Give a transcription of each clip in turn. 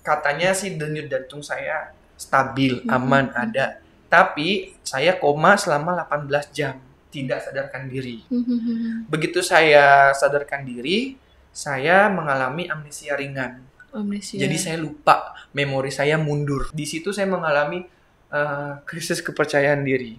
katanya sih denyut jantung saya stabil, aman, ada. Tapi saya koma selama 18 jam, tidak sadarkan diri. Begitu saya sadarkan diri, saya mengalami amnesia ringan. Jadi saya lupa, memori saya mundur. Di situ saya mengalami krisis kepercayaan diri.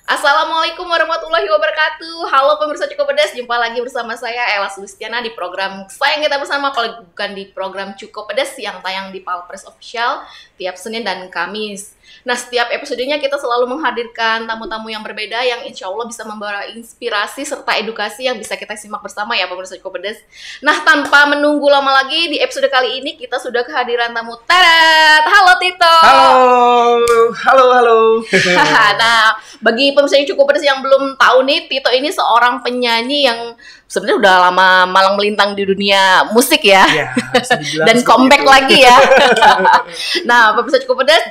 Assalamualaikum warahmatullahi wabarakatuh. Halo pemirsa Cukup Pedas, jumpa lagi bersama saya Ella Sulistiana di program Sayang Kita Bersama, kalau bukan di program Cukup Pedas yang tayang di Palpres Official tiap Senin dan Kamis. Nah, setiap episodenya kita selalu menghadirkan tamu-tamu yang berbeda yang insya Allah bisa membawa inspirasi serta edukasi yang bisa kita simak bersama ya pemirsa Cukup Pedas. Nah, tanpa menunggu lama lagi, di episode kali ini kita sudah kehadiran tamu Tarat. Halo Tito. Halo. Nah, bagi pemirsa Cukup Pedas yang belum tahu nih, Tito ini seorang penyanyi yang sebenarnya udah lama malang melintang di dunia musik ya. Dan comeback lagi ya. Nah, pemirsa Cukup Pedas,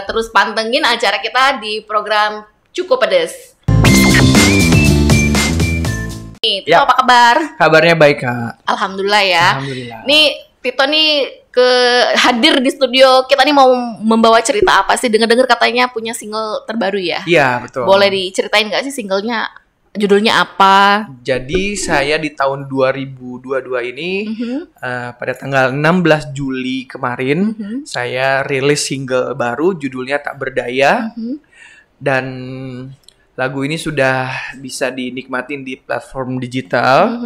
terus pantengin acara kita di program Cukup Pedas. Nih, Tito apa kabar? Kabarnya baik, Kak. Alhamdulillah ya. Alhamdulillah. Nih, Tito nih hadir di studio kita nih mau membawa cerita apa sih? Dengar-dengar katanya punya single terbaru ya? Iya, betul. Boleh diceritain nggak sih singlenya? Judulnya apa? Jadi saya di tahun 2022 ini pada tanggal 16 Juli kemarin saya rilis single baru judulnya Tak Berdaya. Dan lagu ini sudah bisa dinikmatin di platform digital.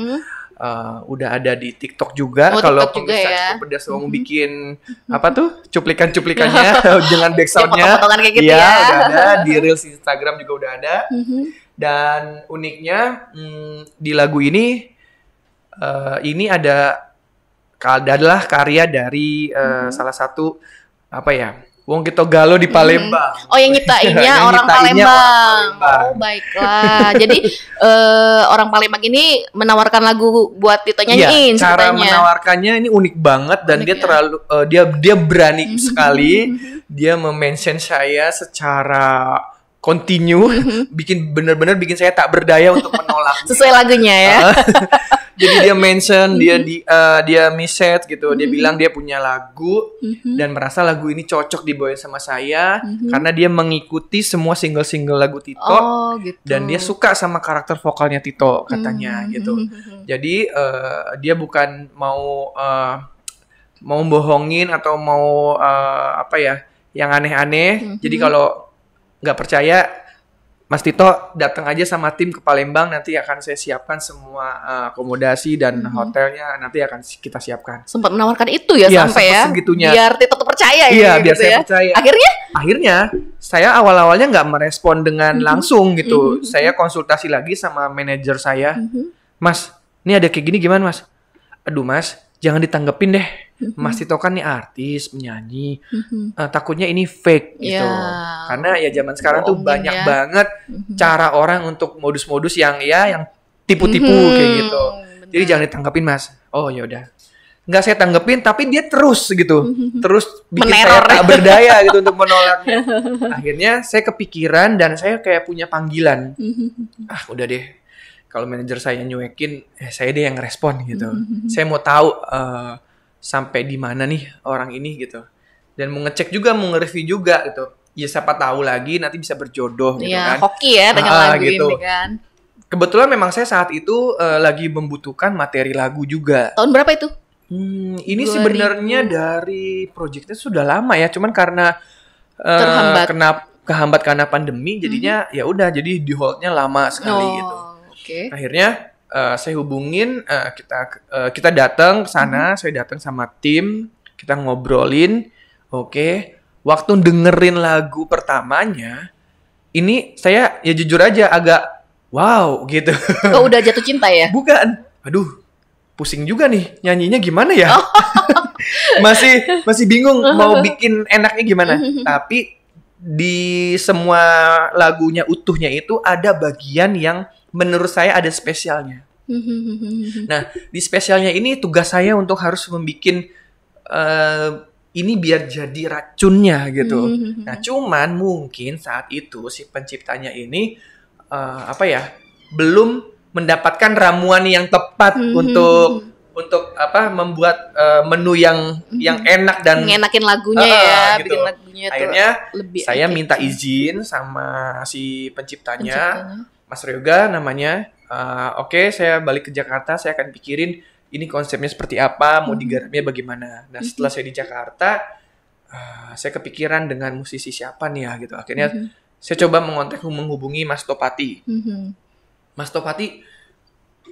Udah ada di TikTok juga. Kalau pemirsa Cukup Pedas mau bikin apa tuh cuplikan-cuplikannya dengan backsoundnya, potongan kayak gitu ya udah ada di reels Instagram juga udah ada. Dan uniknya di lagu ini adalah karya dari salah satu Wong Kito Galo di Palembang. Oh, yang nyiptainnya orang Palembang. Oh, baiklah. Jadi orang Palembang ini menawarkan lagu buat Tito nyanyiin. Iya, cara ceritanya menawarkannya ini unik banget dan dia terlalu dia berani sekali. Dia mention saya secara continue, bener-bener bikin saya tak berdaya untuk menolak. Sesuai lagunya ya. Jadi dia mention, dia message gitu, dia bilang dia punya lagu dan merasa lagu ini cocok dibawain sama saya karena dia mengikuti semua single-single lagu Tito. Oh, gitu. Dan dia suka sama karakter vokalnya Tito katanya gitu. Jadi dia bukan mau bohongin atau mau yang aneh-aneh. Jadi kalau nggak percaya, Mas Tito datang aja sama tim ke Palembang, nanti akan saya siapkan semua akomodasi dan hotelnya nanti akan kita siapkan. Sempat menawarkan itu ya, sampai ya segitunya. Biar Tito tuh percaya ya. Iya, biar gitu saya ya. percaya. Akhirnya saya awalnya nggak merespon dengan langsung gitu. Saya konsultasi lagi sama manajer saya. Mas, ini ada kayak gini gimana Mas? Aduh Mas, jangan ditanggepin deh. Mas Tito kan nih artis, penyanyi, takutnya ini fake gitu. Karena ya zaman sekarang tuh banyak banget cara orang untuk modus-modus yang tipu-tipu kayak gitu. Jadi jangan ditanggepin Mas. Oh yaudah. Nggak saya tanggepin, tapi dia terus gitu. Terus bikin saya tak berdaya gitu untuk menolaknya. Akhirnya saya kepikiran dan saya kayak punya panggilan. Udah deh. Kalau manajer saya nyuekin, saya deh yang ngerespon gitu. Saya mau tahu sampai di mana nih orang ini gitu. Dan mau ngecek juga, mau nge-review juga gitu. Ya siapa tahu lagi nanti bisa berjodoh gitu kan. Hoki ya dengan lagu gitu. Ini kan. Kebetulan memang saya saat itu lagi membutuhkan materi lagu juga. Tahun berapa itu? Ini sebenarnya dari proyeknya sudah lama ya, cuman karena kehambat karena pandemi, jadinya ya udah jadi di holdnya lama sekali gitu. Akhirnya saya hubungin, kita datang ke sana, saya datang sama tim, kita ngobrolin. Waktu dengerin lagu pertamanya, ini saya ya jujur aja agak wow gitu. Oh, udah jatuh cinta ya? Bukan. Aduh, pusing juga nih nyanyinya gimana ya? masih bingung mau bikin enaknya gimana. Tapi di semua lagunya utuhnya itu ada bagian yang menurut saya ada spesialnya. Nah, di spesialnya ini tugas saya untuk harus membuat ini biar jadi racunnya gitu. Nah, cuman mungkin saat itu si penciptanya ini belum mendapatkan ramuan yang tepat untuk membuat menu yang enak dan ngenakin lagunya ya, gitu. bikin lagunya akhirnya lebih saya minta izin sama si penciptanya. Mas Ryoga namanya. Oke, saya balik ke Jakarta, saya akan pikirin ini konsepnya seperti apa, mau digarapnya bagaimana. Nah, setelah saya di Jakarta, saya kepikiran dengan musisi siapa nih ya gitu. Akhirnya saya coba menghubungi Mas Topati. Mas Topati,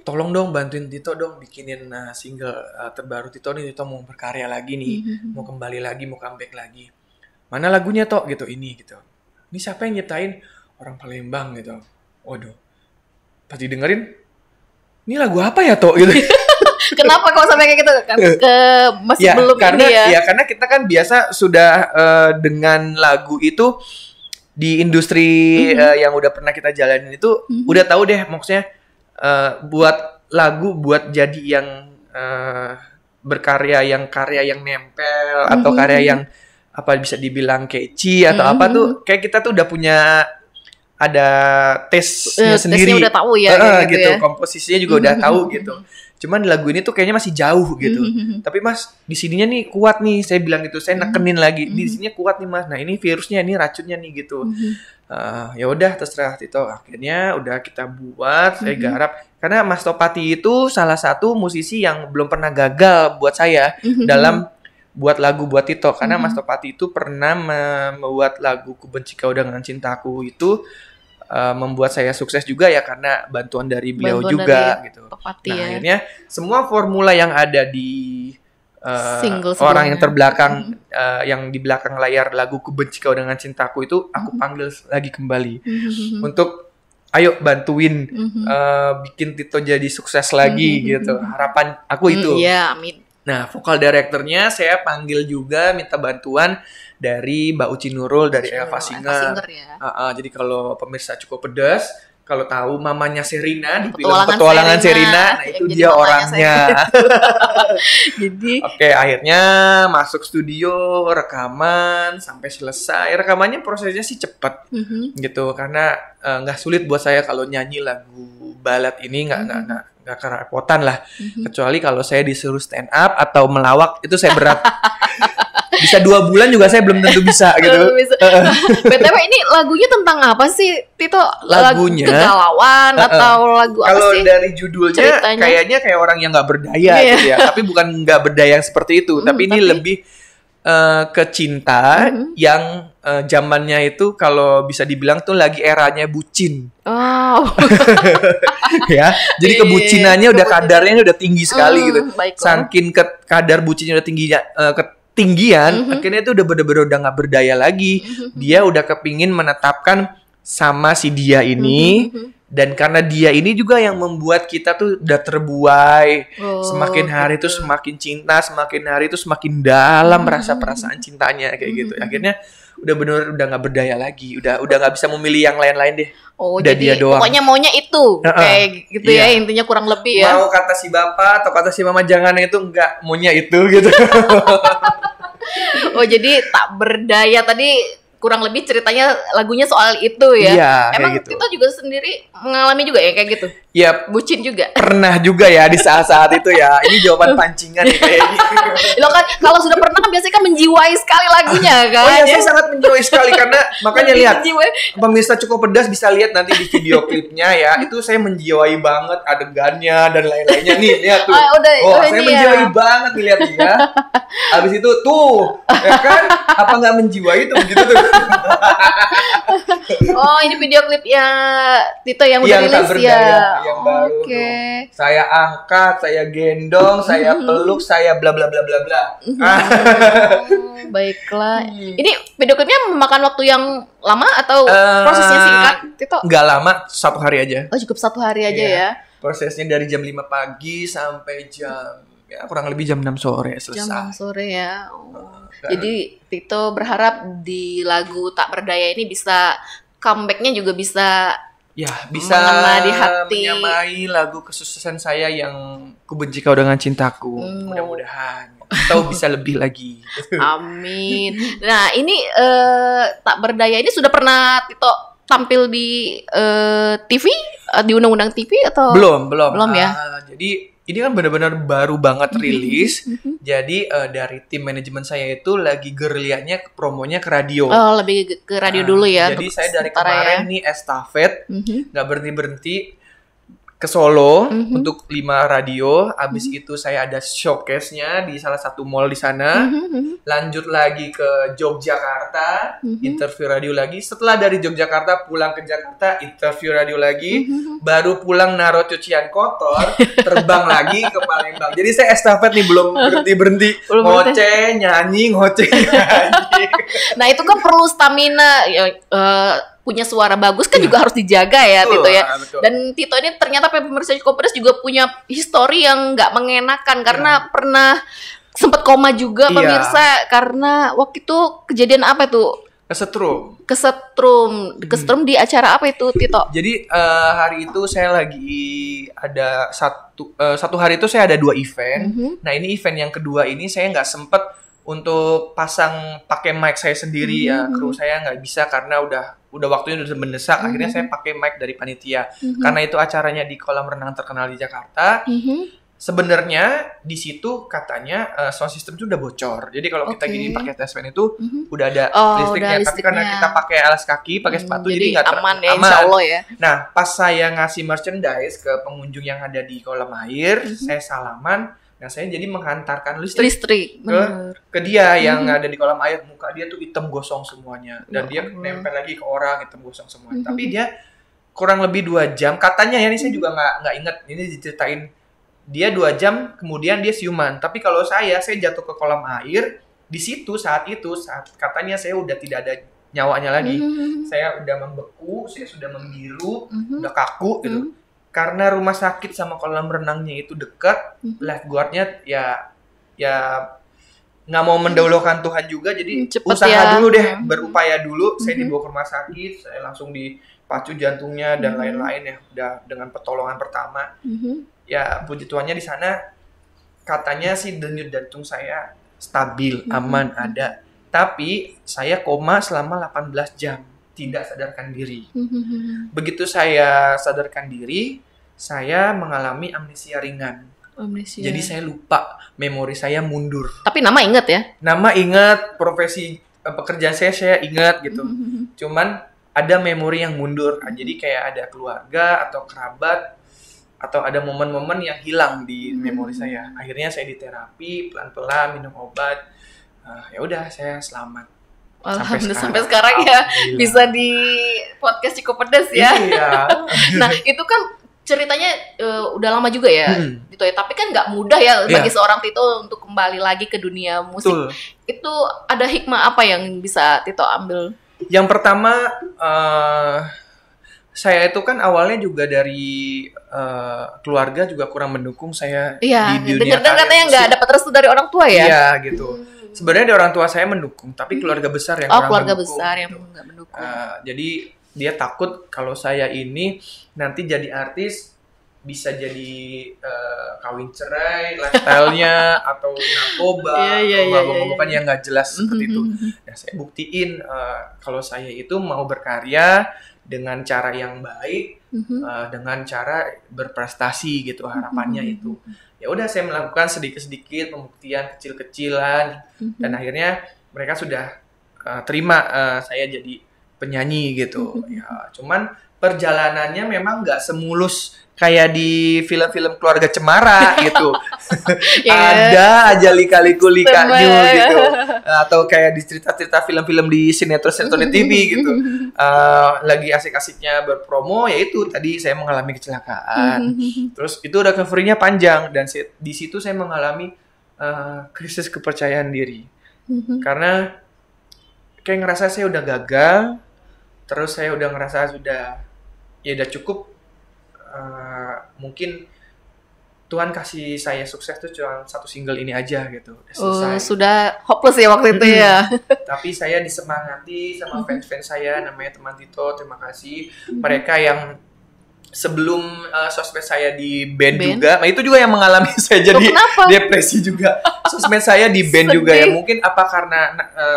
tolong dong bantuin Tito dong bikinin single terbaru Tito nih. Tito mau berkarya lagi nih, mau kembali lagi, mau comeback lagi. Mana lagunya Tok gitu, ini gitu. Ini siapa yang nyiptain? Orang Palembang gitu. Waduh. Pas didengerin, ini lagu apa ya Tok gitu. Kenapa kok sampai kayak gitu kan? Masih ya, belum karena, ini ya? Ya karena kita kan biasa sudah dengan lagu itu di industri yang udah pernah kita jalanin itu udah tahu deh maksudnya buat lagu buat jadi yang berkarya yang karya yang nempel atau karya yang apa bisa dibilang catchy atau apa tuh kayak kita tuh udah punya ada tesnya sendiri. Tesnya udah tahu ya gitu ya. Komposisinya juga udah tahu gitu. Cuman lagu ini tuh kayaknya masih jauh gitu. Tapi Mas, di sininya nih kuat nih. Saya bilang gitu, saya nekenin lagi. Di sininya kuat nih Mas. Nah, ini virusnya, ini racunnya nih gitu. Ya udah terserah Tito. Akhirnya udah kita buat, saya garap. Karena Mas Topati itu salah satu musisi yang belum pernah gagal buat saya dalam buat lagu buat Tito. Karena Mas Topati itu pernah membuat lagu Ku Benci Kau Dengan Cintaku itu membuat saya sukses juga ya karena bantuan dari beliau juga gitu. Topati, nah akhirnya semua formula yang ada di orang yang terbelakang yang di belakang layar lagu Ku Benci Kau Dengan Cintaku itu aku panggil lagi kembali untuk ayo bantuin bikin Tito jadi sukses lagi gitu. Harapan aku itu. Iya, amin. Nah, vokal directornya saya panggil juga minta bantuan dari Mbak Uci Nurul dari Elva Singer. Ya. Jadi kalau pemirsa Cukup Pedas, kalau tahu mamanya Sherina di film Petualangan Sherina, nah itu dia orangnya. Jadi Oke, akhirnya masuk studio, rekaman sampai selesai. Rekamannya prosesnya sih cepat gitu karena nggak sulit buat saya kalau nyanyi lagu balad ini nggak kerepotan lah. Kecuali kalau saya disuruh stand up atau melawak itu saya berat. Bisa 2 bulan juga saya belum tentu bisa gitu. BTW ini lagunya tentang apa sih Tito? Lagunya lagu kegalauan atau lagu apa kalau sih? Kalau dari judulnya ceritanya? Kayaknya kayak orang yang nggak berdaya gitu ya. Tapi bukan nggak berdaya yang seperti itu. Tapi ini lebih ke cinta yang zamannya itu kalau bisa dibilang tuh lagi eranya bucin. Oh. Ya, jadi kebucinannya udah kadarnya udah tinggi sekali gitu. Saking kadar bucinnya udah ketinggian, akhirnya itu udah bener-bener udah nggak berdaya lagi. Dia udah kepingin menetapkan sama si dia ini. Dan karena dia ini juga yang membuat kita tuh udah terbuai. Semakin hari tuh semakin cinta, semakin hari tuh semakin dalam rasa perasaan cintanya kayak gitu. Akhirnya udah bener udah nggak berdaya lagi, udah nggak bisa memilih yang lain-lain deh. Udah jadi dia doang. Pokoknya maunya itu, kayak gitu ya intinya kurang lebih ya. Mau kata si bapak atau kata si mama jangan itu nggak, maunya itu gitu. Jadi tak berdaya tadi. Kurang lebih ceritanya lagunya soal itu ya. Iya, emang gitu. Tito juga sendiri mengalami juga ya kayak gitu? Iya. Bucin juga? Pernah juga ya di saat-saat itu ya. Ini jawaban pancingan nih kayaknya. Lo kan kalau sudah pernah kan biasanya kan menjiwai sekali lagunya kan? Oh iya, saya sangat menjiwai sekali karena makanya lihat. Pemirsa Cukup Pedas bisa lihat nanti di video klipnya ya. Itu saya menjiwai banget adegannya dan lain-lainnya nih. Lihat tuh. Saya menjiwai banget nih lihat ya. Habis itu tuh, ya kan? Apa nggak menjiwai tuh begitu tuh. Ini video klipnya Tito yang udah rilis ya. Yang baru tuh. Saya angkat, saya gendong, saya peluk, saya bla bla bla bla bla. Baiklah. Ini video klipnya memakan waktu yang lama atau prosesnya singkat, Tito? Nggak lama, 1 hari aja. Oh, cukup 1 hari aja ya. Prosesnya dari jam 5 pagi sampai jam kurang lebih jam 6 sore selesai. Jam 6 sore ya. Jadi Tito berharap di lagu Tak Berdaya ini bisa comeback-nya juga bisa mengena di hati. Menyamai lagu kesuksesan saya yang Ku Benci Kau Dengan Cintaku. Mudah-mudahan atau bisa lebih lagi. Amin. Nah ini Tak Berdaya ini sudah pernah Tito tampil di TV, di undang-undang TV atau Belum ya? Jadi ini kan benar-benar baru banget rilis. Jadi dari tim manajemen saya itu lagi gerilya-nya promonya ke radio. Oh, lebih ke radio dulu ya. Jadi saya dari sementara kemarin nih estafet, nggak berhenti ke Solo untuk 5 radio. Abis itu saya ada showcase-nya di salah satu mall di sana. Lanjut lagi ke Yogyakarta, interview radio lagi. Setelah dari Yogyakarta pulang ke Jakarta, interview radio lagi. Baru pulang naruh cucian kotor, terbang lagi ke Palembang. Jadi saya estafet nih belum berhenti. Ngoceh, nyanyi. Nah itu kan perlu stamina. Punya suara bagus kan juga harus dijaga ya, betul, Tito ya. Betul. Dan Tito ini ternyata pemirsa Cukup Pedas juga punya histori yang nggak mengenakan karena pernah sempat koma juga pemirsa karena waktu itu kejadian apa tuh? Kesetrum di acara apa itu, Tito? Jadi hari itu saya lagi ada satu hari itu saya ada 2 event. Nah ini event yang kedua ini saya nggak sempet untuk pasang pakai mic saya sendiri ya, kru saya nggak bisa karena udah waktunya udah mendesak. Akhirnya saya pakai mic dari panitia karena itu acaranya di kolam renang terkenal di Jakarta. Sebenarnya di situ katanya sound system itu udah bocor. Jadi kalau kita gini pakai Tasman itu udah ada listriknya. Tapi karena kita pakai alas kaki, pakai sepatu, jadi nggak aman ya, insya Allah ya. Nah, pas saya ngasih merchandise ke pengunjung yang ada di kolam air, saya salaman. Nah, saya jadi menghantarkan listrik ke dia yang ada di kolam air. Muka dia tuh hitam gosong semuanya. Dan dia nempel lagi ke orang, hitam gosong semuanya. Tapi dia kurang lebih 2 jam. Katanya ya, ini saya juga nggak inget. Ini diceritain. Dia 2 jam, kemudian dia siuman. Tapi kalau saya jatuh ke kolam air. Di situ, saat katanya saya udah tidak ada nyawanya lagi. Saya udah membeku, saya sudah membiru, udah kaku gitu. Karena rumah sakit sama kolam renangnya itu dekat, lifeguardnya ya nggak mau mendahulukan Tuhan juga, jadi usaha dulu deh, berupaya dulu. Saya dibawa ke rumah sakit, saya langsung dipacu jantungnya dan lain-lain ya, udah dengan pertolongan pertama. Ya puji Tuhannya di sana katanya sih denyut jantung saya stabil, aman, ada. Tapi saya koma selama 18 jam. Tidak sadarkan diri. Begitu saya sadarkan diri, saya mengalami amnesia ringan. Jadi saya lupa, memori saya mundur. Tapi nama ingat ya? Nama ingat, profesi pekerjaan saya ingat gitu. Cuman ada memori yang mundur. Jadi kayak ada keluarga atau kerabat atau ada momen-momen yang hilang di memori saya. Akhirnya saya diterapi pelan-pelan, minum obat. Ya udah, saya selamat. Alhamdulillah sampai sekarang ya bisa di podcast Cukup Pedas ya. Iya. Nah itu kan ceritanya udah lama juga ya, gitu ya. Tapi kan nggak mudah ya bagi seorang Tito untuk kembali lagi ke dunia musik. Betul. Itu ada hikmah apa yang bisa Tito ambil? Yang pertama, saya itu kan awalnya juga dari keluarga juga kurang mendukung saya di dunia. Dengar katanya nggak dapat restu dari orang tua ya? Iya gitu. Sebenarnya orang tua saya mendukung, tapi keluarga besar yang kurang keluarga mendukung. Besar yang nggak mendukung. Jadi dia takut kalau saya ini nanti jadi artis bisa jadi kawin cerai, lifestyle-nya atau narkoba, ngomong-ngomong yang nggak jelas seperti itu. Nah, saya buktiin kalau saya itu mau berkarya dengan cara yang baik, dengan cara berprestasi gitu, harapannya itu. Ya udah saya melakukan sedikit-sedikit pembuktian kecil-kecilan dan akhirnya mereka sudah terima saya jadi penyanyi gitu. Ya, cuman perjalanannya memang nggak semulus kayak di film-film keluarga Cemara gitu. Ada aja lika-liku-likanya gitu. Atau kayak di cerita-cerita film-film di sinetron TV gitu. Lagi asik-asiknya berpromo, ya itu tadi saya mengalami kecelakaan. Terus itu udah covernya panjang dan di situ saya mengalami krisis kepercayaan diri. Karena kayak ngerasa saya udah gagal, terus saya udah ngerasa ya udah cukup. Mungkin Tuhan kasih saya sukses tuh cuma 1 single ini aja gitu. Sudah hopeless ya waktu itu ya. Tapi saya disemangati sama fans-fans saya, namanya teman Tito, terima kasih. Mereka yang sebelum sosmed saya di ban juga, nah itu juga yang mengalami saya jadi depresi juga. Sosmed saya di ban juga ya, mungkin apa karena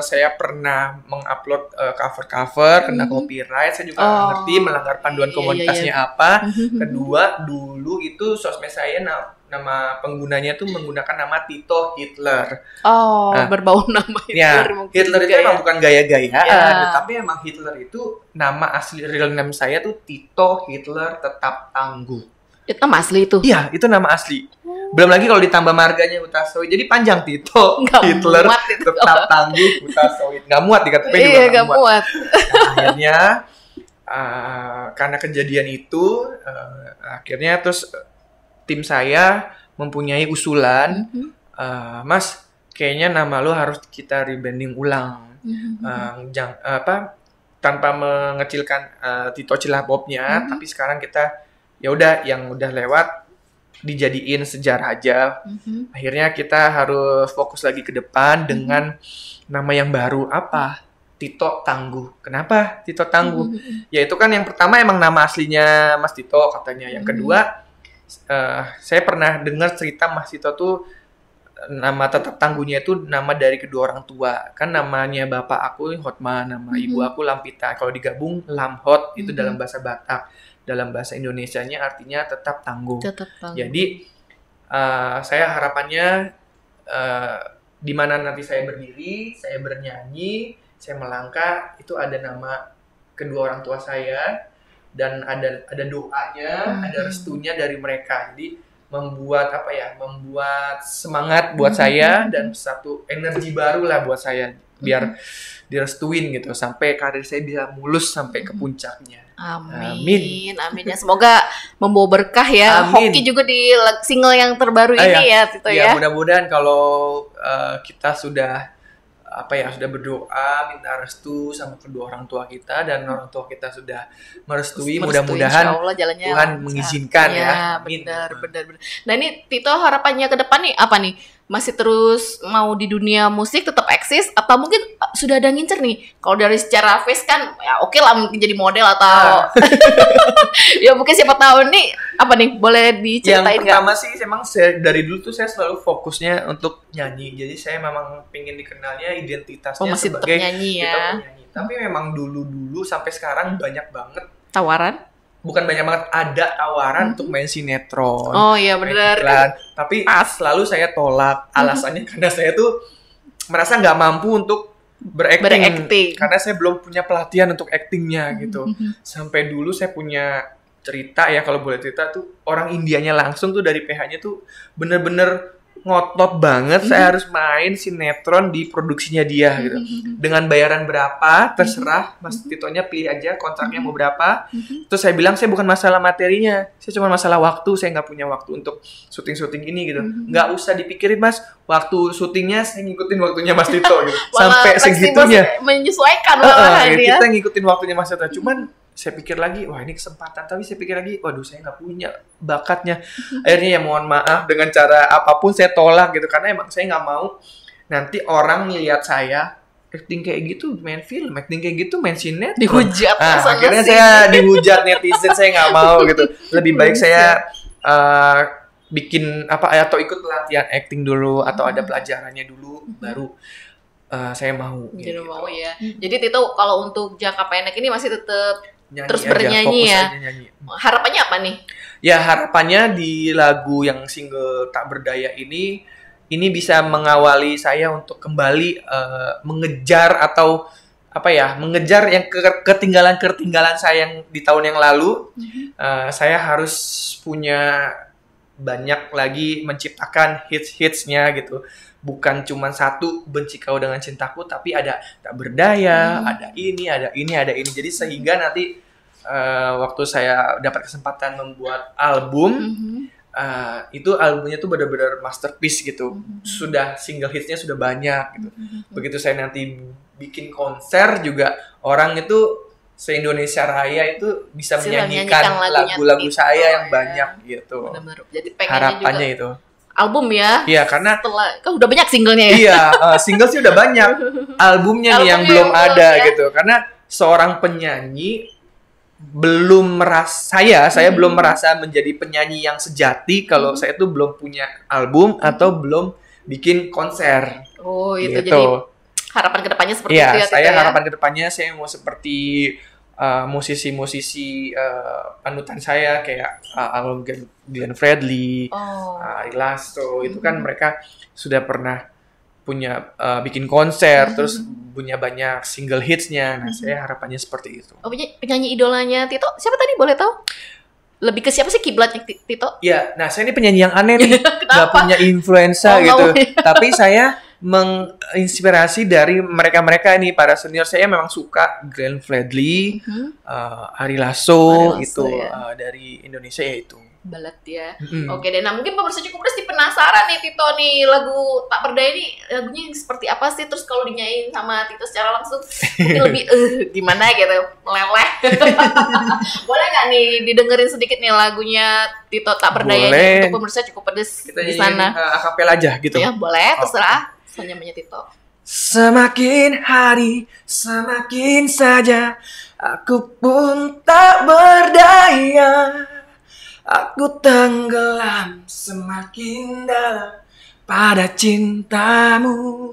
saya pernah mengupload cover-cover kena copyright, saya juga nggak ngerti melanggar panduan komunitasnya apa. Kedua, dulu itu sosmed saya nama penggunanya tuh menggunakan nama Tito Hitler. Berbau nama Hitler. Ya, Hitler itu emang bukan gaya-gayaan, tapi emang Hitler itu nama asli real name saya tuh Tito Hitler Tetap Tangguh. Itu nama asli itu? Iya, itu nama asli. Belum lagi kalau ditambah marganya Utasoid, jadi panjang Tito Hitler Tetap Tangguh Utasoid. Nggak muat dikatakan juga nggak muat. Nah, akhirnya karena kejadian itu, akhirnya terus tim saya mempunyai usulan, Mas, kayaknya nama lo harus kita rebranding ulang, tanpa mengecilkan Tito Cilapopnya, tapi sekarang kita ya udah yang udah lewat dijadiin sejarah aja. Akhirnya kita harus fokus lagi ke depan dengan nama yang baru, apa? Tito Tangguh. Kenapa Tito Tangguh? Ya itu kan yang pertama emang nama aslinya Mas Tito katanya. Yang kedua, saya pernah dengar cerita Mas Tito tuh nama Tetap Tangguhnya itu nama dari kedua orang tua. Kan namanya bapak aku Hotman, nama ibu aku Lampita. Kalau digabung Lamhot itu dalam bahasa Batak. Dalam bahasa Indonesianya artinya tetap tangguh. Jadi saya harapannya di mana nanti saya berdiri, saya bernyanyi, saya melangkah, itu ada nama kedua orang tua saya. Dan ada doanya, ada restunya dari mereka. Jadi membuat semangat buat saya dan satu energi baru lah buat saya biar direstuin gitu sampai karir saya bisa mulus sampai ke puncaknya. Amin. Ya, semoga membawa berkah ya. Hoki juga di single yang terbaru ini ya Tito ya. Mudah-mudahan kalau kita sudah sudah berdoa minta restu sama kedua orang tua kita dan orang tua kita sudah merestui, mudah-mudahan Tuhan mengizinkan ya. Benar. Nah ini Tito harapannya ke depan nih apa nih? Masih terus mau di dunia musik tetap eksis atau mungkin sudah ada ngincer nih? Kalau dari secara face kan ya oke lah mungkin jadi model atau ya mungkin siapa tahu nih apa nih boleh diceritain nggak? Yang pertama sih emang dari dulu tuh saya selalu fokusnya untuk nyanyi. Jadi saya memang pengen dikenalnya identitasnya masih sebagai penyanyi ya. Penyanyi. Tapi memang dulu sampai sekarang banyak banget tawaran. Bukan banyak banget, ada tawaran untuk main sinetron. Oh iya benar. Tapi selalu saya tolak. Alasannya karena saya tuh merasa nggak mampu untuk berakting. Karena saya belum punya pelatihan untuk aktingnya gitu. Sampai dulu saya punya cerita ya, kalau boleh cerita tuh orang Indianya langsung tuh dari PH-nya tuh bener-bener ngotot banget saya harus main sinetron di produksinya dia gitu. Dengan bayaran berapa terserah Mas Titonya pilih aja kontraknya mau berapa. Terus saya bilang saya bukan masalah materinya, saya cuma masalah waktu, saya nggak punya waktu untuk syuting ini gitu. Nggak usah dipikirin Mas, waktu syutingnya saya ngikutin waktunya Mas Tito gitu. Sampai segitunya menyesuaikan kita ngikutin waktunya Mas Tito. Cuman saya pikir lagi, wah ini kesempatan. Tapi saya pikir lagi, waduh saya nggak punya bakatnya. Akhirnya ya mohon maaf dengan cara apapun saya tolak gitu. Karena emang saya nggak mau nanti orang ngeliat saya acting kayak gitu, main film, acting kayak gitu, main sinetron. Dihujat. Akhirnya saya dihujat netizen, saya nggak mau gitu. Lebih baik saya bikin atau ikut pelatihan acting dulu atau ada pelajarannya dulu, baru saya mau. Jadi mau ya. Jadi Tito kalau untuk jangka pendek ini masih tetap terus bernyanyi ya. Harapannya apa nih? Ya harapannya di lagu yang single Tak Berdaya ini bisa mengawali saya untuk kembali mengejar atau mengejar yang ketinggalan saya yang di tahun yang lalu. Saya harus punya banyak lagi menciptakan hits-hitsnya gitu. Bukan cuma satu Benci Kau Dengan Cintaku, tapi ada Tak Berdaya, ada ini. Jadi sehingga nanti waktu saya dapat kesempatan membuat album, itu albumnya tuh benar-benar masterpiece gitu. Sudah single hitsnya sudah banyak gitu. Begitu saya nanti bikin konser juga, orang itu se-Indonesia Raya itu bisa menyanyikan lagu-lagu saya yang banyak gitu. Benar-benar. Jadi harapannya juga itu album ya. Iya, karena kan udah banyak singlenya ya. Iya, single sih udah banyak. Albumnya nih yang belum ada gitu. Karena seorang penyanyi belum saya belum merasa menjadi penyanyi yang sejati kalau saya tuh belum punya album atau belum bikin konser. Oh, itu gitu. jadi harapan kedepannya seperti Iya, itu ya, saya Tito, ya? harapan kedepannya saya mau seperti musisi-musisi panutan saya kayak album Glenn Fredly, Ari Lasso, itu kan mereka sudah pernah punya bikin konser, terus punya banyak single hitsnya. Nah, saya harapannya seperti itu. Oh, penyanyi idolanya Tito siapa tadi, boleh tahu? Lebih ke siapa sih kiblatnya Tito? Ya, nah saya ini penyanyi yang aneh nih, Kenapa? nggak punya influensa gitu. Nggak. Tapi saya menginspirasi dari mereka-mereka ini, para senior saya memang suka Glenn Fredly, Ari Lasso gitu, ya. dari Indonesia ya itu. Balet ya. Oke deh, nah mungkin pemirsa cukup pasti penasaran nih Tito nih, lagu Tak Berdaya ini lagunya seperti apa sih? Terus kalau dinyanyiin sama Tito secara langsung mungkin lebih gimana gitu, meleleh. Boleh nggak nih didengerin sedikit nih lagunya Tito Tak Berdaya ini untuk pemirsa cukup pedes kita di sana. Akapel aja gitu. Ya boleh, terserah. Senyumnya Tito. Semakin hari, semakin saja aku pun tak berdaya. Aku tenggelam semakin dalam pada cintamu.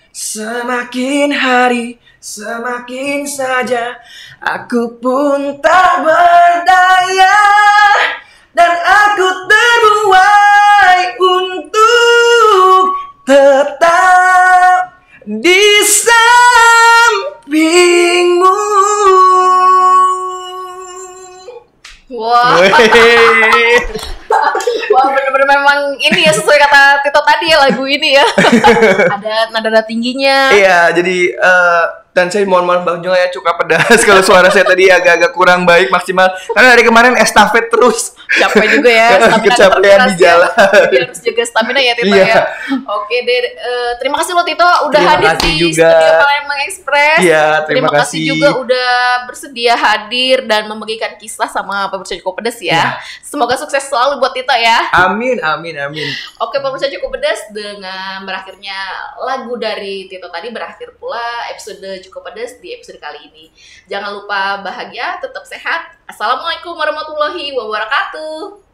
Semakin hari, semakin saja aku pun tak berdaya. Dan aku terbuai untuk tetap di sampingmu. Wah, wah bener-bener memang ini ya sesuai kata Tito tadi ya, lagu ini ya. Ada nada tingginya. Iya, jadi dan saya mohon maaf Bang Jol ya, cukup pedas kalau suara saya tadi agak-agak kurang baik maksimal karena dari kemarin estafet terus. Capek juga ya, kecapean di jalan. Jadi harus jaga stamina ya Tito ya. Oke deh, terima kasih loh Tito udah hadir di juga. Studio Palembang Express. Iya, terima kasih juga udah bersedia hadir dan membagikan kisah sama pemirsa Cukup Pedas ya. Semoga sukses selalu buat Tito ya. Amin, amin, amin. Oke pemirsa Cukup Pedas, dengan berakhirnya lagu dari Tito tadi berakhir pula episode Cukup Pedas di episode kali ini. Jangan lupa bahagia, tetap sehat. Assalamualaikum warahmatullahi wabarakatuh.